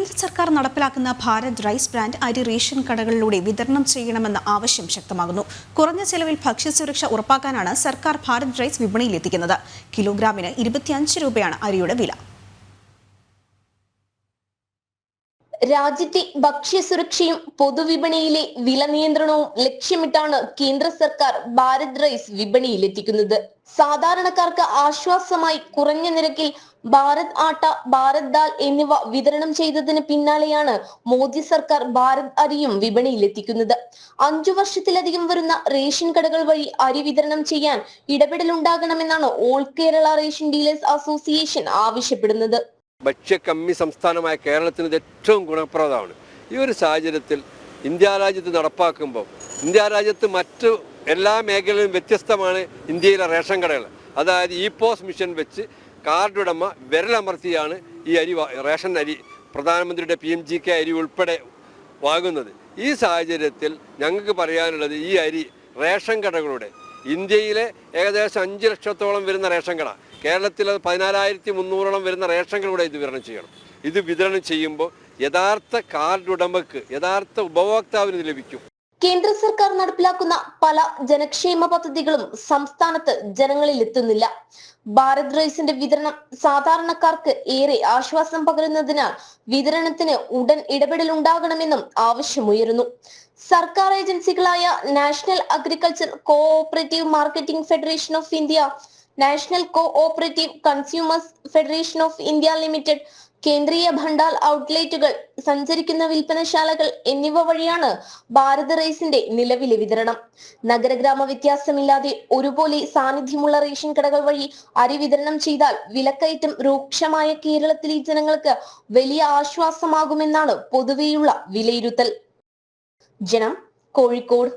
കേന്ദ്ര സർക്കാർ നടപ്പിലാക്കുന്ന ഭാരത് റൈസ് ബ്രാൻഡ് അരി റേഷൻ കടകളിലൂടെ വിതരണം ചെയ്യണമെന്ന ആവശ്യം ശക്തമാകുന്നു. കുറഞ്ഞ ചെലവിൽ ഭക്ഷ്യസുരക്ഷ ഉറപ്പാക്കാനാണ് സർക്കാർ ഭാരത് റൈസ് വിപണിയിലെത്തിക്കുന്നത്. കിലോഗ്രാമിന് 25 രൂപയാണ് അരിയുടെ വില. രാജ്യത്തെ ഭക്ഷ്യസുരക്ഷയും പൊതുവിപണിയിലെ വില നിയന്ത്രണവും ലക്ഷ്യമിട്ടാണ് കേന്ദ്ര സർക്കാർ ഭാരത് റൈസ് വിപണിയിലെത്തിക്കുന്നത്. സാധാരണക്കാർക്ക് ആശ്വാസമായി കുറഞ്ഞ നിരക്കിൽ ഭാരത് ആട്ട, ഭാരത് ദാൽ എന്നിവ വിതരണം ചെയ്തതിന് പിന്നാലെയാണ് മോദി സർക്കാർ ഭാരത് അരിയും വിപണിയിലെത്തിക്കുന്നത്. 5 വർഷത്തിലധികം വരുന്ന റേഷൻ കടകൾ വഴി അരി വിതരണം ചെയ്യാൻ ഇടപെടലുണ്ടാകണമെന്നാണ് all Kerala ration dealers association ആവശ്യപ്പെടുന്നത്. ഭക്ഷ്യകമ്മി സംസ്ഥാനമായ കേരളത്തിന് ഇത് ഏറ്റവും ഗുണപ്രദമാണ്. ഈ ഒരു സാഹചര്യത്തിൽ ഇന്ത്യ രാജ്യത്ത് നടപ്പാക്കുമ്പോൾ ഇന്ത്യ രാജ്യത്ത് മറ്റു എല്ലാ മേഖലയിലും വ്യത്യസ്തമാണ് ഇന്ത്യയിലെ റേഷൻ കടകൾ. അതായത് ഇ-പോസ് മിഷൻ വെച്ച് കാർഡുടമ വിരലമർത്തിയാണ് ഈ അരി റേഷൻ അരി പ്രധാനമന്ത്രിയുടെ PMGK അരി ഉൾപ്പെടെ വാങ്ങുന്നത്. ഈ സാഹചര്യത്തിൽ ഞങ്ങൾക്ക് പറയാനുള്ളത് ഈ അരി റേഷൻ കടകളുടെ ഇന്ത്യയിലെ ഏകദേശം 5 ലക്ഷത്തോളം വരുന്ന റേഷൻ കട, കേരളത്തിൽ 14,300ഓളം വരുന്ന റേഷൻ കടകളുടെ ഇത് വിതരണം ചെയ്യണം. ഇത് വിതരണം ചെയ്യുമ്പോൾ യഥാർത്ഥ കാർഡ് ഉടമക്ക്, യഥാർത്ഥ ഉപഭോക്താവിന് ഇത് ലഭിക്കും. കേന്ദ്ര സർക്കാർ നടപ്പിലാക്കുന്ന പല ജനക്ഷേമ പദ്ധതികളും സംസ്ഥാനത്ത് ജനങ്ങളിൽ എത്തുന്നില്ല. ഭാരത് റൈസിന്റെ വിതരണം സാധാരണക്കാർക്ക് ഏറെ ആശ്വാസം പകരുന്നതിനാൽ വിതരണത്തിന് ഉടൻ ഇടപെടലുണ്ടാകണമെന്നും ആവശ്യമുയരുന്നു. സർക്കാർ ഏജൻസികളായ national agriculture cooperative marketing federation of India, national cooperative consumers federation of India limited, Kendriya Bhandar ഔട്ട്ലെറ്റുകൾ, സഞ്ചരിക്കുന്ന വിൽപ്പനശാലകൾ എന്നിവ വഴിയാണ് ഭാരത് റൈസിന്റെ നിലവിലെ വിതരണം. നഗരഗ്രാമ വ്യത്യാസമില്ലാതെ ഒരുപോലെ സാന്നിധ്യമുള്ള റേഷൻ കടകൾ വഴി അരി വിതരണം ചെയ്താൽ വിലക്കയറ്റം രൂക്ഷമായ കേരളത്തിലെ ജനങ്ങൾക്ക് വലിയ ആശ്വാസമാകുമെന്നാണ് പൊതുവെയുള്ള വിലയിരുത്തൽ. ജനം, കോഴിക്കോട്.